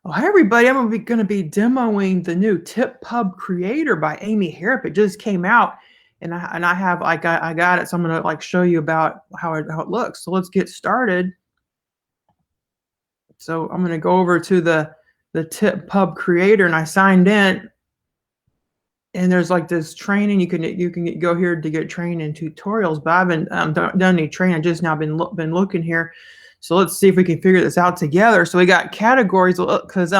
Oh, hi everybody. I'm going to be demoing the new TipPub Creator by Amy Harrop. It just came out and I have I got it, so I'm going to like show you about how it looks. So let's get started. So I'm going to go over to the TipPub Creator, and I signed in, and there's like this training you can go here to get training and tutorials, but I haven't done any training. I just now been looking here. So let's see if we can figure this out together. So we got categories because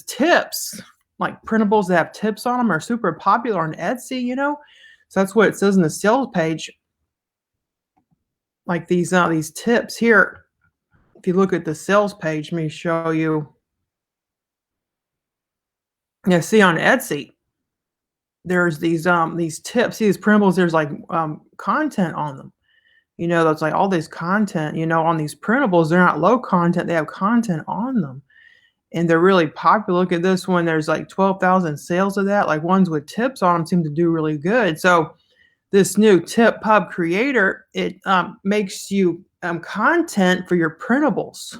tips, like printables that have tips on them, are super popular on Etsy. So that's what it says in the sales page. Like these tips here. If you look at the sales page, let me show you. Yeah, see on Etsy, there's these tips. See these printables. There's like content on them. That's like all this content. On these printables, they're not low content. They have content on them. And they're really popular. Look at this one. There's like 12,000 sales of that. Like ones with tips on them seem to do really good. So this new TipPub Creator, it makes you content for your printables.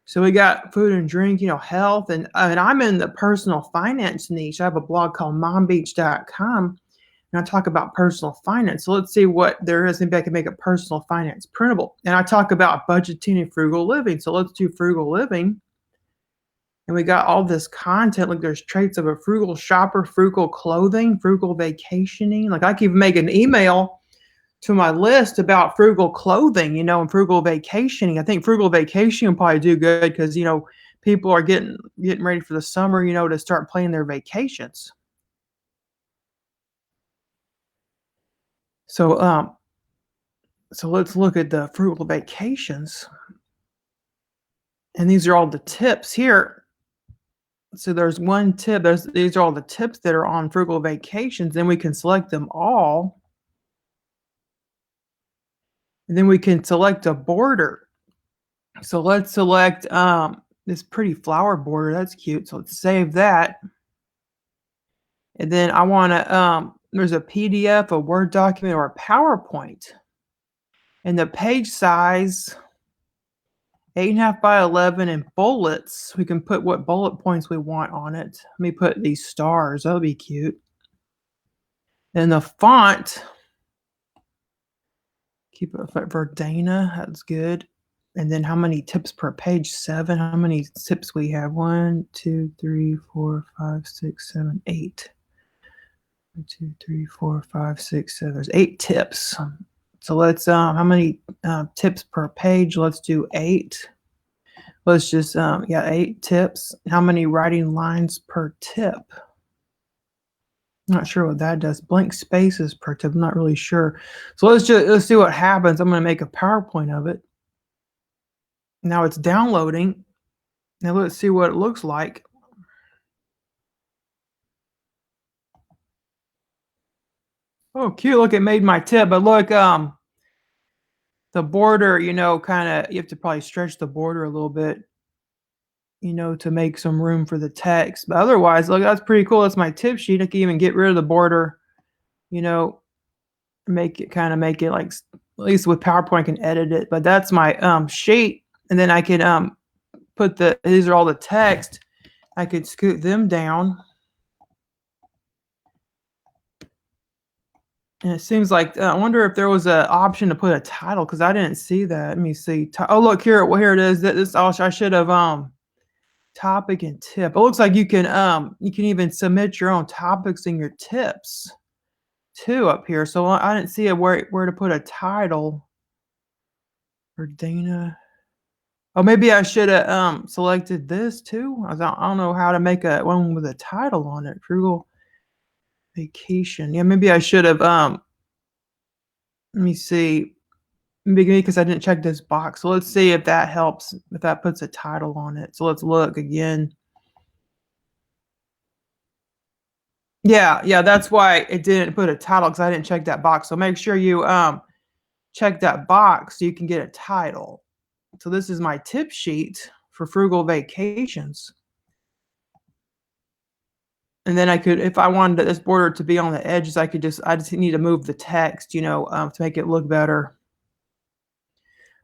So we got food and drink, health, and I'm in the personal finance niche. I have a blog called mombeach.com, and I talk about personal finance. So let's see what there is. Maybe I can make a personal finance printable. And I talk about budgeting and frugal living. So let's do frugal living. And we got all this content. Like there's traits of a frugal shopper, frugal clothing, frugal vacationing. Like I can even make an email to my list about frugal clothing, and frugal vacationing. I think frugal vacation will probably do good because, people are getting ready for the summer, to start planning their vacations. So so let's look at the frugal vacations. And these are all the tips here. So there's one tip. These are all the tips that are on frugal vacations. Then we can select them all. And then we can select a border. So let's select this pretty flower border. That's cute. So let's save that. And then I want to, there's a PDF, a Word document, or a PowerPoint. And the page size, 8.5 by 11, and bullets. We can put what bullet points we want on it. Let me put these stars. That'll be cute. And the font, keep it Verdana. That's good. And then how many tips per page? 7. How many tips we have? 1, 2, 3, 4, 5, 6, 7, 8. 1, 2, 3, 4, 5, 6, 7. There's 8 tips. So let's how many tips per page? Let's do 8. Let's just 8 tips. How many writing lines per tip? Not sure what that does. Blank spaces per tip. I'm not really sure. So let's see what happens. I'm going to make a PowerPoint of it. Now it's downloading. Now let's see what it looks like. Oh, cute. Look, it made my tip. But look, the border, kind of, you have to probably stretch the border a little bit, to make some room for the text. But otherwise, look, that's pretty cool. That's my tip sheet. I can even get rid of the border, make it like, at least with PowerPoint, I can edit it. But that's my sheet. And then I can put these are all the text. I could scoot them down. And it seems like, I wonder if there was an option to put a title, because I didn't see that. Let me see. Oh, look here. Well, here it is. I should have topic and tip. It looks like you can even submit your own topics and your tips too up here. So I didn't see where to put a title for Dana. Oh, maybe I should have selected this too. I don't know how to make one with a title on it. Frugal vacation. Yeah, maybe I should have let me see. Maybe because I didn't check this box. So let's see if that helps, if that puts a title on it. So let's look again. Yeah, that's why it didn't put a title, because I didn't check that box. So make sure you check that box so you can get a title. So this is my tip sheet for frugal vacations. And then I could, if I wanted this border to be on the edges, I just need to move the text, to make it look better.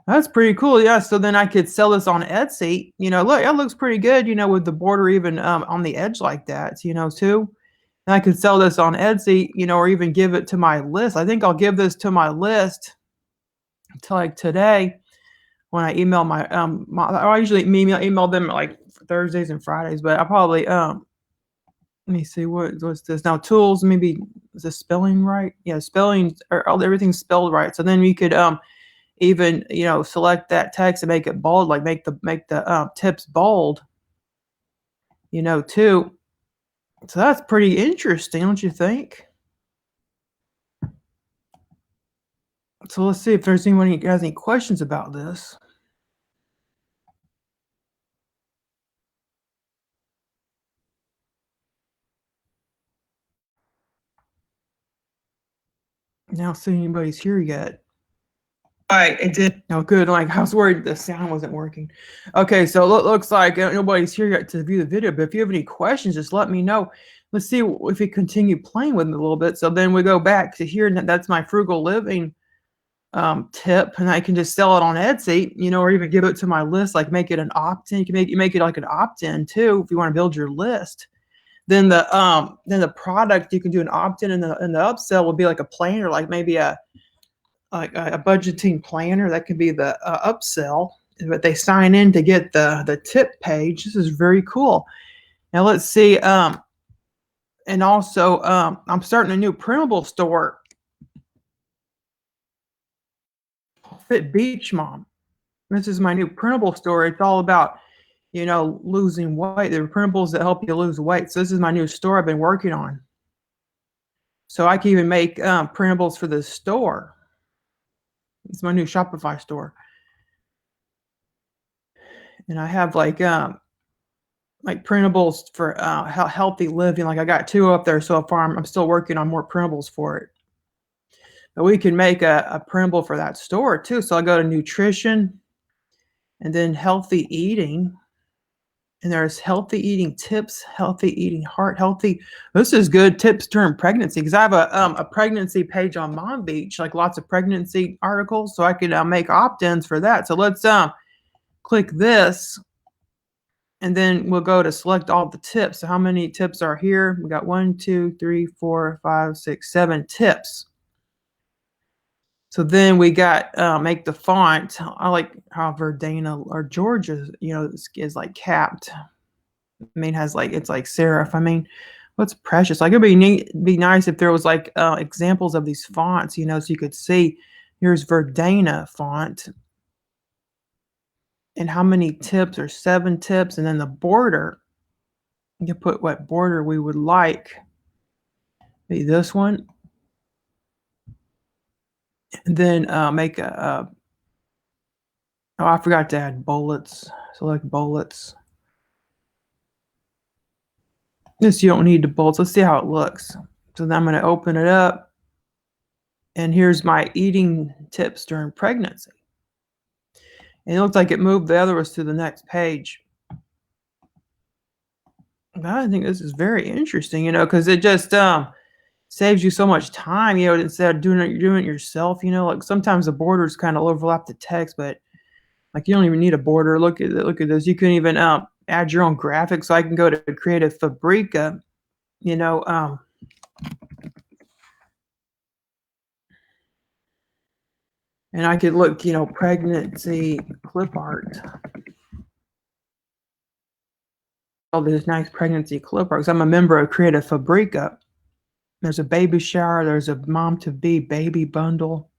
That's pretty cool, yeah, so then I could sell this on Etsy, look, it looks pretty good, with the border even, on the edge like that, too. And I could sell this on Etsy, or even give it to my list. I think I'll give this to my list to, like, today when I email I usually email them, like, Thursdays and Fridays, but I'll probably, let me see, what's this? Now tools, maybe is the spelling right? Yeah, spelling or all everything's spelled right, so then we could, even, select that text and make it bold, like make the tips bold, too. So that's pretty interesting, don't you think? So let's see if there's anyone who has any questions about this. Now see anybody's here yet. Alright, it did. Oh, good. Like I was worried the sound wasn't working. Okay, so looks like nobody's here yet to view the video. But if you have any questions, just let me know. Let's see if we continue playing with it a little bit. So then we go back to here, and that's my frugal living tip, and I can just sell it on Etsy, or even give it to my list, like make it an opt-in. You can make it like an opt-in too if you want to build your list. Then the product you can do an opt-in, and the upsell will be like a planner, like maybe a budgeting planner. That could be the upsell, but they sign in to get the tip page. This is very cool. Now let's see. And also, I'm starting a new printable store, Fit Beach Mom. This is my new printable store. It's all about, losing weight. There are printables that help you lose weight. So this is my new store I've been working on. So I can even make printables for the store. It's my new Shopify store. And I have like printables for healthy living. Like I got 2 up there so far. I'm still working on more printables for it. But we can make a printable for that store too. So I'll go to nutrition and then healthy eating. And there's healthy eating tips, healthy eating heart healthy. This is good tips during pregnancy because I have a pregnancy page on Mom Beach, like lots of pregnancy articles. So I could make opt-ins for that. So let's click this. And then we'll go to select all the tips. So how many tips are here? We got 1, 2, 3, 4, 5, 6, 7 tips. So then we got make the font. I like how Verdana or Georgia, is like capped. I mean, has like it's like serif. I mean, what's precious? Like it'd be neat, be nice if there was like examples of these fonts, so you could see. Here's Verdana font, and how many tips? Or 7 tips, and then the border. You can put what border we would like. Be this one, and then make a. Oh, I forgot to add bullets. Select bullets. This you don't need the bullets. Let's see how it looks. So then I'm going to open it up, and here's my eating tips during pregnancy. And it looks like it moved the other ones to the next page. I think this is very interesting, because it just saves you so much time, instead of doing it yourself. Like sometimes the borders kind of overlap the text, but like you don't even need a border. Look at this. You can even add your own graphics. So I can go to Creative Fabrica, and I could look, pregnancy clip art. Oh, there's nice pregnancy clip art. 'Cause I'm a member of Creative Fabrica. There's a baby shower. There's a mom to be baby bundle.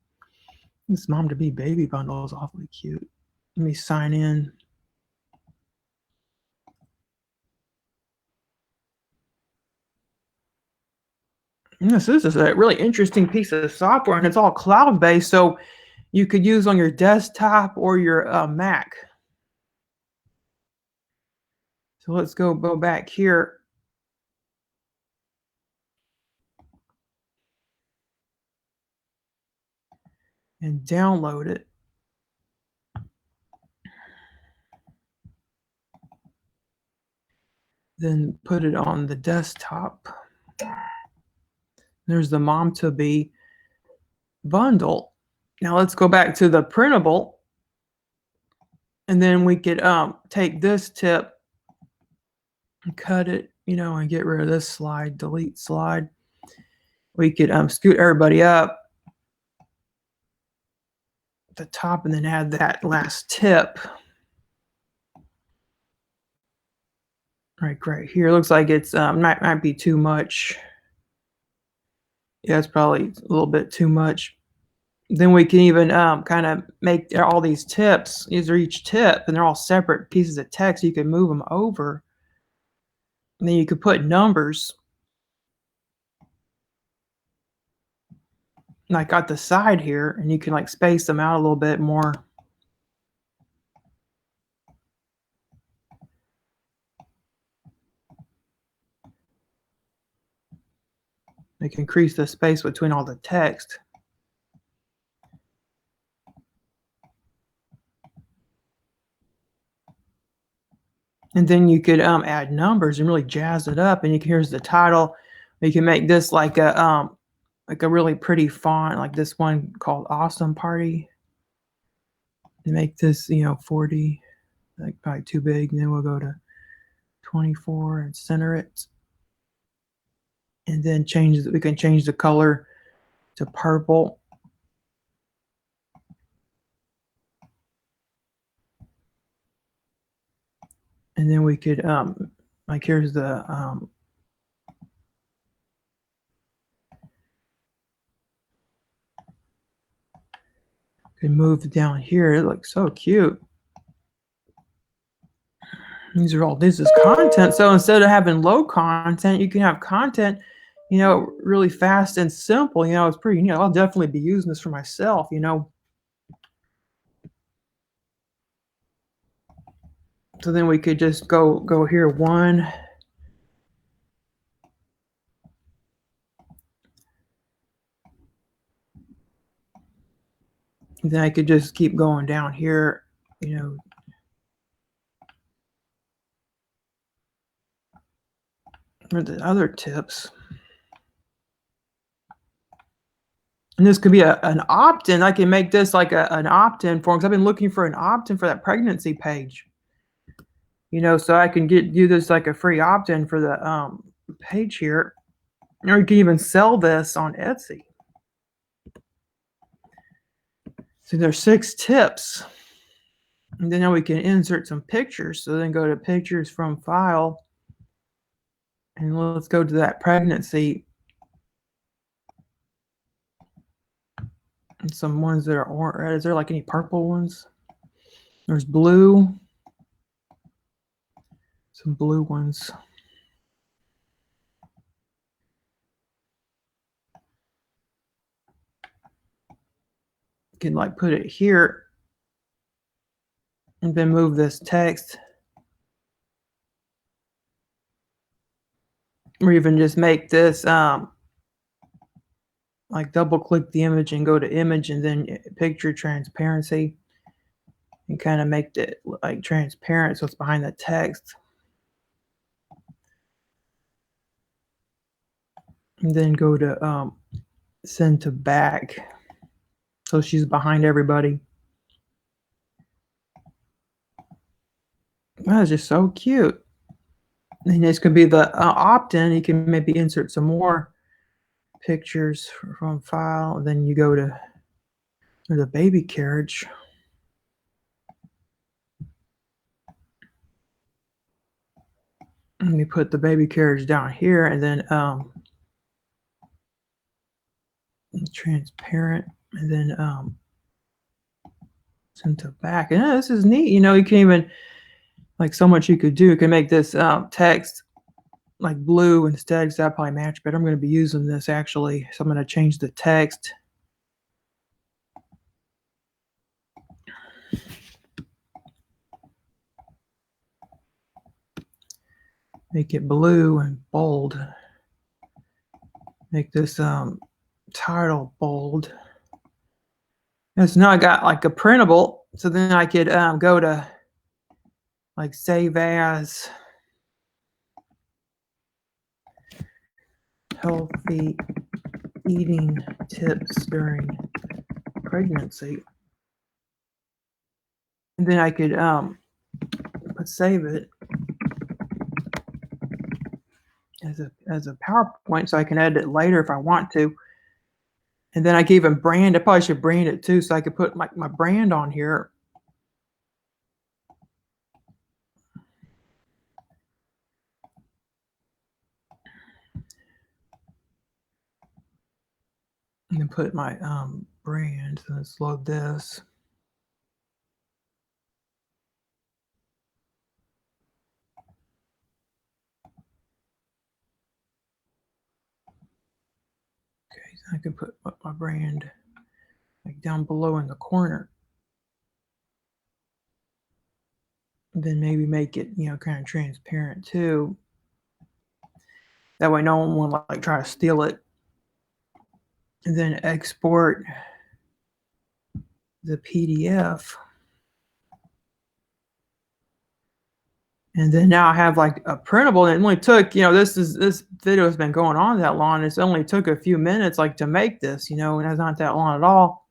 This mom to be baby bundle is awfully cute. Let me sign in. Yes, this is a really interesting piece of software, and it's all cloud-based, so you could use on your desktop or your Mac. So let's go back here. And download it. Then put it on the desktop. There's the mom to be bundle. Now let's go back to the printable. And then we could take this tip and cut it, and get rid of this slide, delete slide. We could scoot everybody up the top and then add that last tip right here. Looks like it's might be too much. Yeah, it's probably a little bit too much. Then we can even kind of make all these tips. These are each tip, and they're all separate pieces of text. You can move them over, and then you could put numbers like at the side here, and you can like space them out a little bit more. They can increase the space between all the text. And then you could add numbers and really jazz it up. And here's the title. You can make this like a really pretty font, like this one called Awesome Party. And make this 40, like probably too big. And then we'll go to 24 and center it. And then we can change the color to purple. And then we could like here's the can move down here. It looks so cute. This is content. So instead of having low content, you can have content, really fast and simple. It's pretty, I'll definitely be using this for myself, So then we could just go here one. And then I could just keep going down here, for the other tips. And this could be an opt-in. I can make this like an opt-in form because I've been looking for an opt-in for that pregnancy page. So I can do this like a free opt-in for the page here. Or you can even sell this on Etsy. So there's 6 tips. And then now we can insert some pictures. So then go to pictures from file. And let's go to that pregnancy. And some ones that are orange. Is there like any purple ones? There's blue. Some blue ones. You can like put it here. And then move this text. Or even just make this like double click the image and go to image and then picture transparency and kind of make it like transparent so it's behind the text. And then go to send to back so she's behind everybody. That is just so cute. And this could be the opt-in. You can maybe insert some more pictures from file. Then you go to the baby carriage. Let me put the baby carriage down here and then transparent and then send to back. And this is neat. You can even like so much you could do. You can make this text like blue instead because that probably match better. I'm going to be using this actually. So I'm going to change the text. Make it blue and bold. Make this title bold. And so now I got like a printable. So then I could go to like save as healthy eating tips during pregnancy. and then I could save it as a PowerPoint so I can edit it later if I want to. And then I gave him brand. I probably should brand it too, so I could put my brand on here. And then put my brand. So let's load this. Okay, so I can put my brand like down below in the corner. And then maybe make it, kind of transparent too. That way no one will like try to steal it. And then export the PDF. And then now I have like a printable, and it only took, this video has been going on that long. It's only took a few minutes like to make this, and it's not that long at all.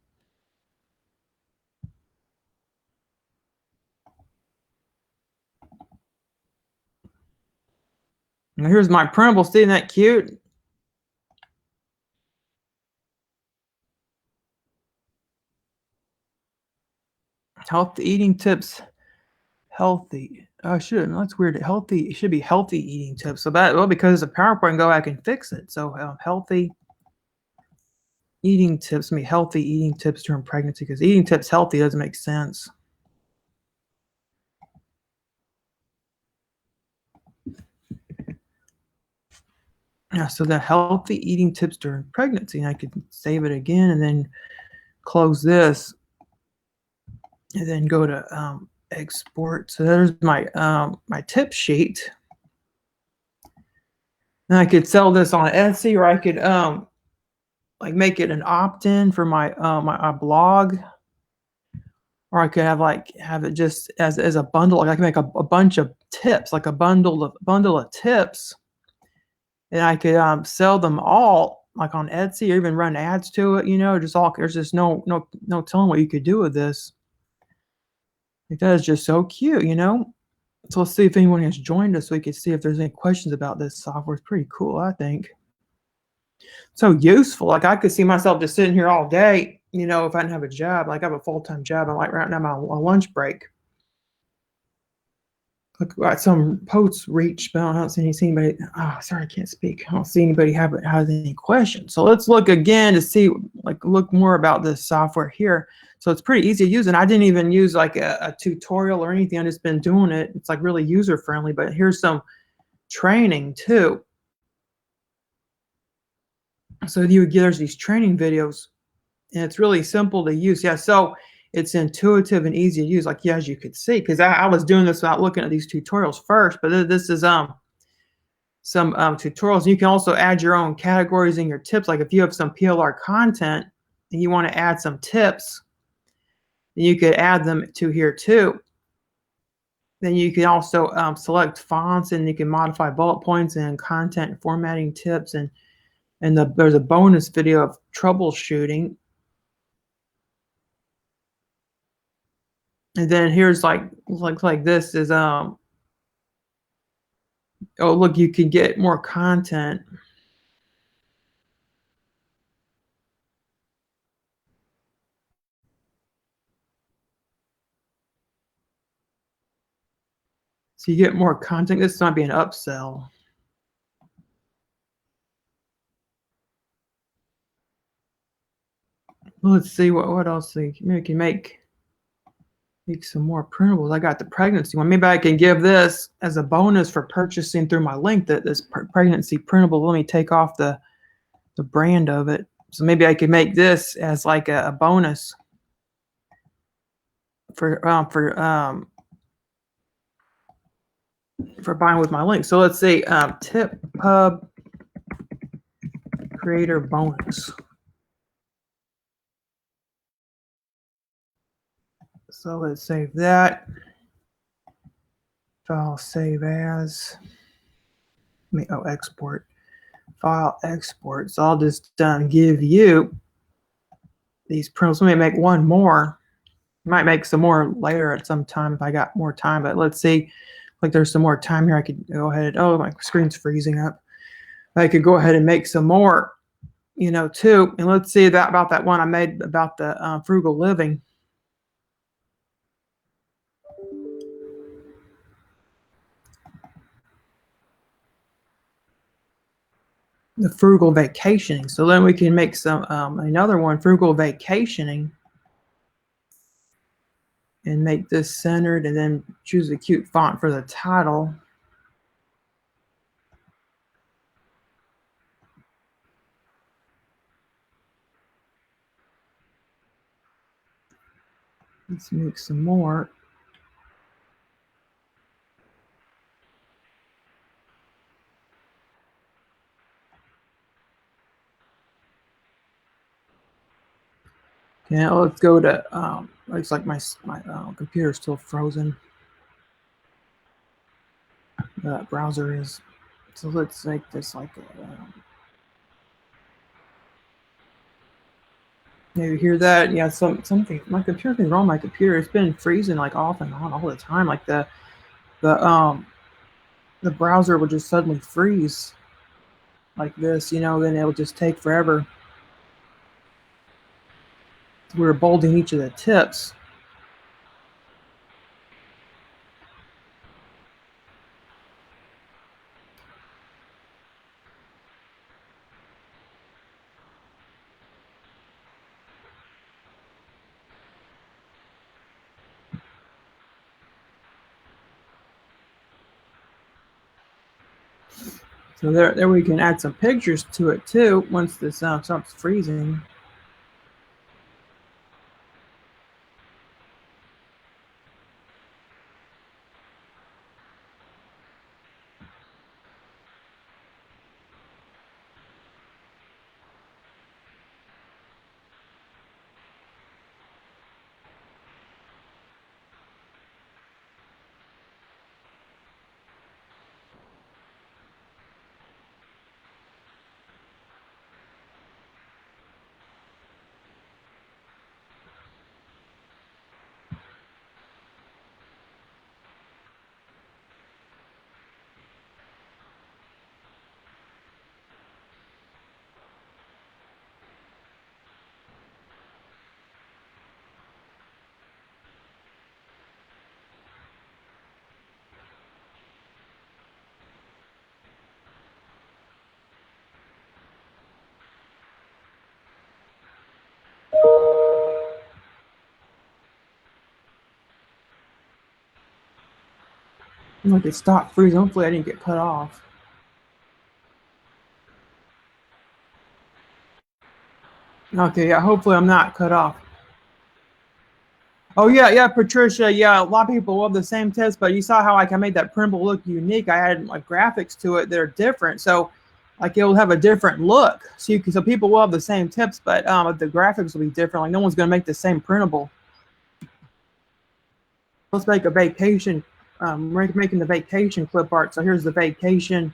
And here's my printable. See, isn't that cute? Healthy eating tips. Healthy. Oh, should that's weird. Healthy. It should be healthy eating tips. So because it's a PowerPoint, go back and fix it. So healthy eating tips. Healthy eating tips during pregnancy, because eating tips healthy doesn't make sense. Yeah, so the healthy eating tips during pregnancy. And I could save it again and then close this and then go to export. So there's my tip sheet. And I could sell this on Etsy, or I could like make it an opt-in for my blog, or I could have it just as a bundle. Like I can make a bunch of tips, like a bundle of tips, and I could sell them all like on Etsy, or even run ads to it. There's just no telling what you could do with this. That is just so cute. So let's see if anyone has joined us so we can see if there's any questions about this software. It's pretty cool, I think. So useful. Like I could see myself just sitting here all day, if I didn't have a job. Like I have a full-time job. I'm like right now my lunch break. Look, got some posts reached, but I don't see anybody. Oh, sorry, I can't speak. I don't see anybody has any questions. So let's look again to see, look more about this software here. So it's pretty easy to use, and I didn't even use like a tutorial or anything. I've just been doing it. It's like really user friendly. But here's some training too. So there's these training videos, and it's really simple to use. Yeah, so it's intuitive and easy to use, like as you could see, because I was doing this without looking at these tutorials first. But this is some tutorials. You can also add your own categories in your tips. Like if you have some PLR content and you want to add some tips, then you could add them to here too. Then you can also select fonts, and you can modify bullet points and content formatting tips. And there's a bonus video of troubleshooting. And then here's like this is oh look, you can get more content. So you get more content. This might be an upsell. Let's see what else maybe we can make some more printables. I got the pregnancy one. Maybe I can give this as a bonus for purchasing through my link, that this pregnancy printable. Let me take off the brand of it. So maybe I could make this as like a bonus for buying with my link. So let's say TipPub creator bonus. So let's save that. File save as. Export. File export. So I'll just give you these printables. Let me make one more. Might make some more later at some time if I got more time, but let's see. Like there's some more time here. I could go ahead. Oh, my screen's freezing up. I could go ahead and make some more, too. And let's see that about that one I made about the frugal living, the frugal vacationing. So then we can make some another one, frugal vacationing, and make this centered, and then choose a cute font for the title. Let's make some more. Yeah, let's go to. Looks like my computer's still frozen. Browser is. So let's make this like maybe hear that. Yeah, something. My computer's wrong. My computer. It's been freezing like off and on all the time. Like the the browser will just suddenly freeze like this. Then it'll just take forever. We're bolding each of the tips. So there we can add some pictures to it too once this stops freezing. Like it stopped freezing. Hopefully I didn't get cut off. Okay, yeah, hopefully I'm not cut off. Oh yeah, Patricia. Yeah, a lot of people love the same tips, but you saw how like I made that printable look unique. I added like graphics to it that are different, so like it'll have a different look. So people love the same tips, but the graphics will be different. Like no one's gonna make the same printable. Let's make a vacation. We're making the vacation clip art. So here's the vacation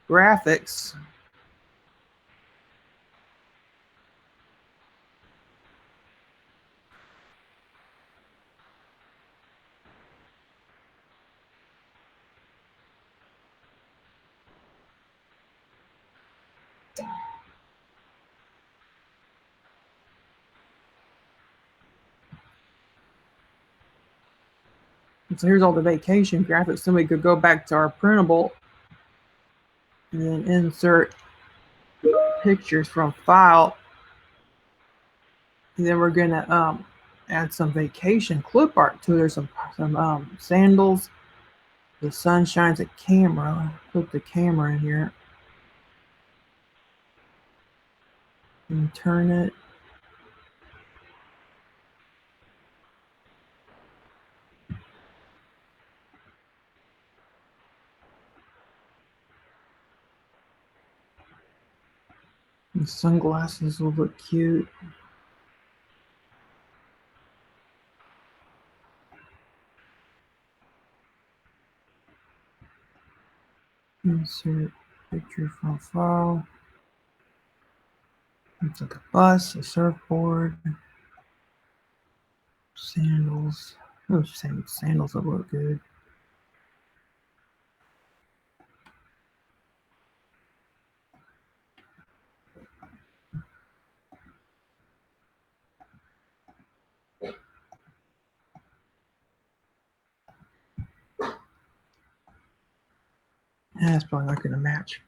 graphics. And so here's all the vacation graphics. Then we could go back to our printable and then insert pictures from file. And then we're gonna add some vacation clip art to it. There's some sandals. The sun shines a camera. Put the camera in here and turn it. The sunglasses will look cute. Insert picture from file. It's like a bus, a surfboard. Sandals. Oh, sandals will look good. That's probably not going to match.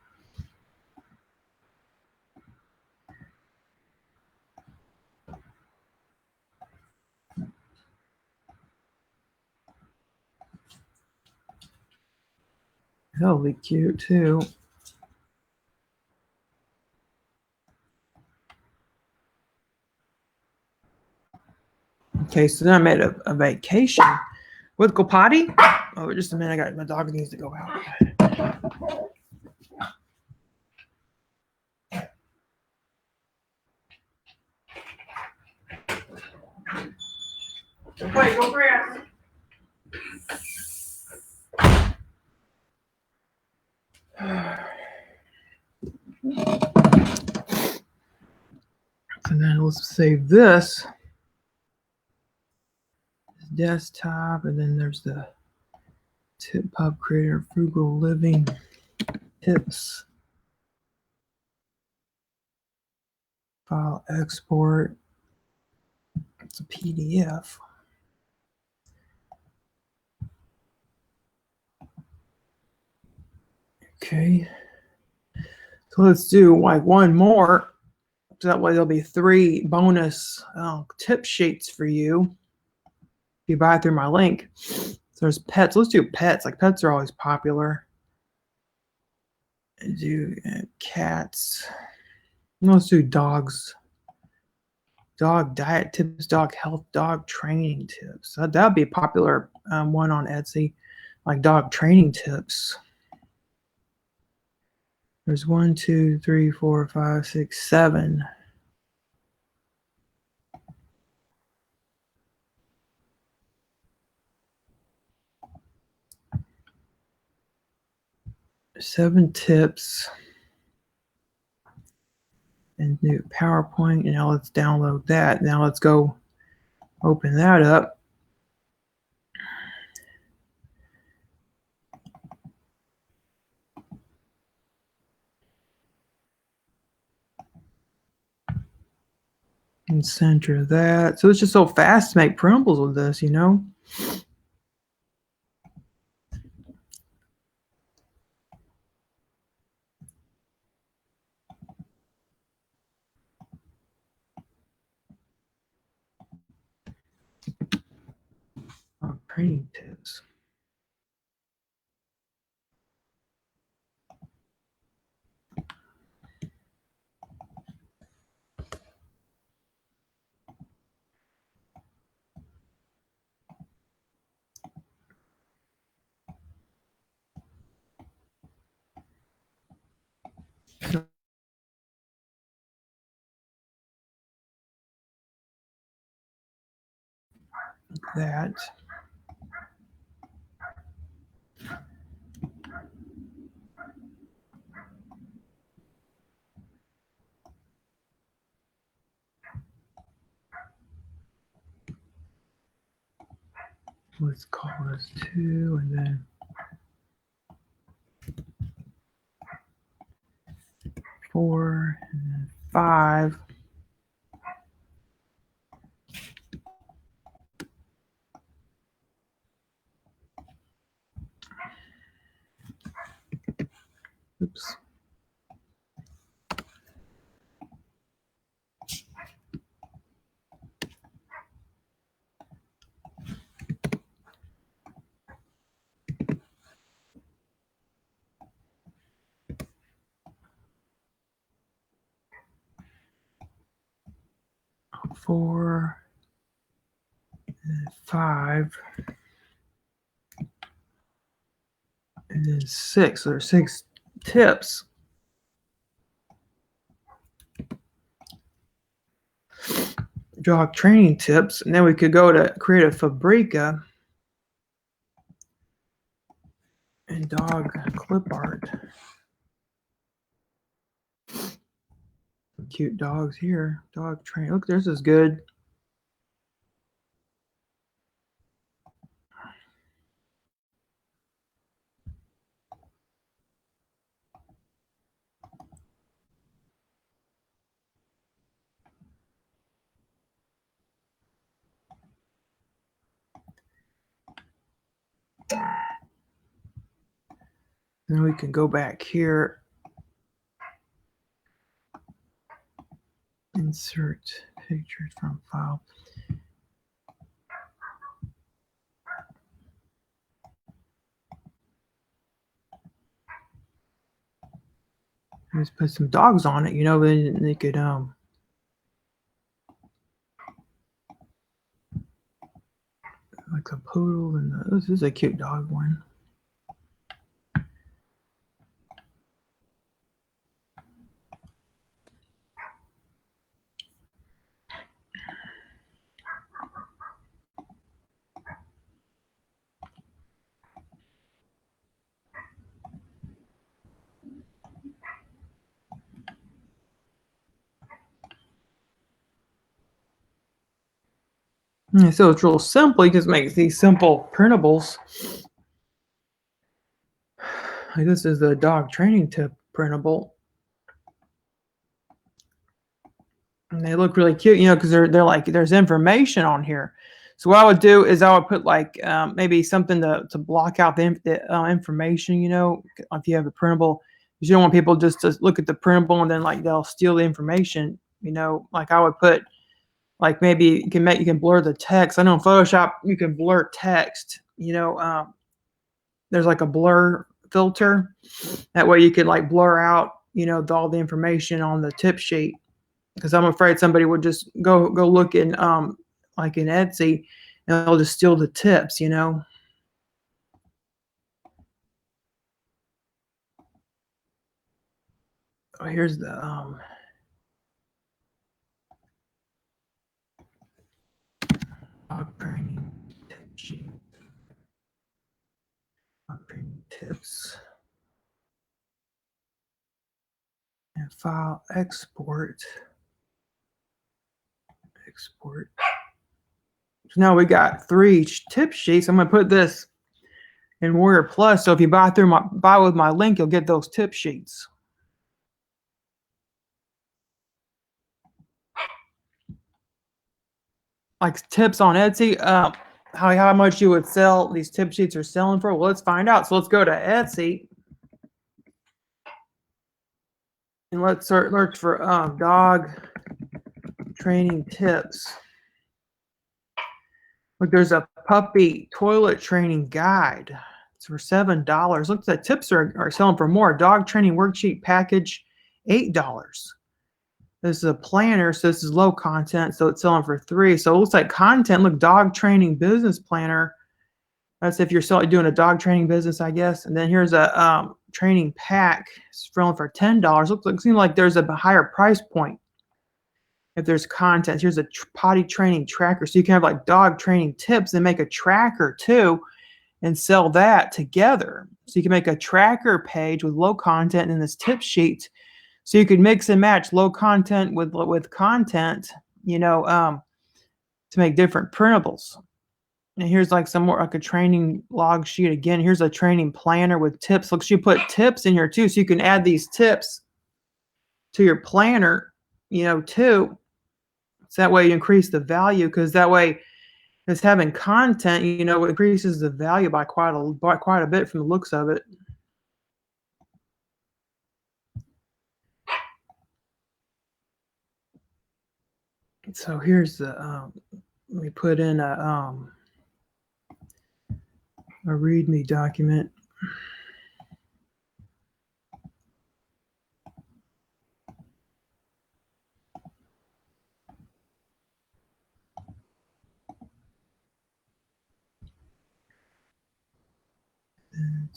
That'll be cute too. Okay, so then I made a vacation with go potty. Oh, just a minute. I got my dog needs to go out. Wait, go grab. And then let's save this desktop, and then there's the TipPub Creator Frugal Living tips. File export. It's a PDF. Okay. So let's do like one more. So that way there'll be 3 bonus tip sheets for you if you buy through my link. So there's pets. Let's do pets. Like pets are always popular. Do cats. Let's do dogs. Dog diet tips, dog health, dog training tips. That would be a popular one on Etsy, like dog training tips. There's 1, 2, 3, 4, 5, 6, 7. Seven tips. And new PowerPoint. And now let's download that. Now let's go open that up. And center that. So it's just so fast to make printables with this, you know? Training tips. That. Let's call this 2 and then 4 and then 5. Oops. Four and 5 and then 6. So there's 6 tips. Dog training tips, and then we could go to create a Fabrica and dog clip art. Cute dogs here. Dog training. Look, this is good. And we can go back here, insert pictures from file. Just put some dogs on it, then they could like a poodle, and this is a cute dog one. So it's real simple. You just make these simple printables. Like this is the dog training tip printable. And they look really cute, because they're like there's information on here. So what I would do is I would put like maybe something to block out the information. If you have a printable, you don't want people just to look at the printable and then like they'll steal the information. Like I would put like maybe you can blur the text. I know in Photoshop you can blur text. There's like a blur filter. That way you could like blur out all the information on the tip sheet. Because I'm afraid somebody would just go look in like in Etsy, and they'll just steal the tips. Oh, here's the dog training tip sheet. Dog training tips. And file export. So now we got 3 tip sheets. I'm gonna put this in Warrior Plus. So if you buy with my link, you'll get those tip sheets. Like tips on Etsy, how much you would sell these tip sheets are selling for? Well, let's find out. So let's go to Etsy and let's search for dog training tips. Look, there's a puppy toilet training guide. It's for $7. Look, the tips are selling for more. Dog training worksheet package, $8. This is a planner, so this is low content, so it's selling for $3. So it looks like content. Look, dog training business planner. That's if you're doing a dog training business, I guess. And then here's a training pack. It's selling for $10. Seems like there's a higher price point if there's content. Here's a potty training tracker, so you can have like dog training tips and make a tracker too, and sell that together. So you can make a tracker page with low content in this tip sheet. So you could mix and match low content with content, to make different printables. And here's like some more, like a training log sheet again. Here's a training planner with tips. Look, you put tips in here too, so you can add these tips to your planner, too. So that way you increase the value, because that way it's having content, it increases the value by quite a bit from the looks of it. So here's the let me put in a README document.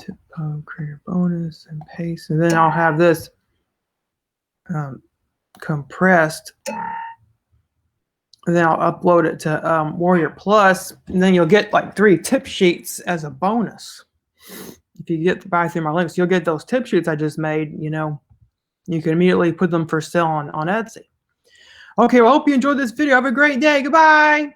TipPub, create a bonus, and paste, and then I'll have this compressed, and then I'll upload it to Warrior Plus, and then you'll get like 3 tip sheets as a bonus. If you buy through my links, you'll get those tip sheets I just made. You can immediately put them for sale on Etsy. Okay, well, I hope you enjoyed this video. Have a great day. Goodbye.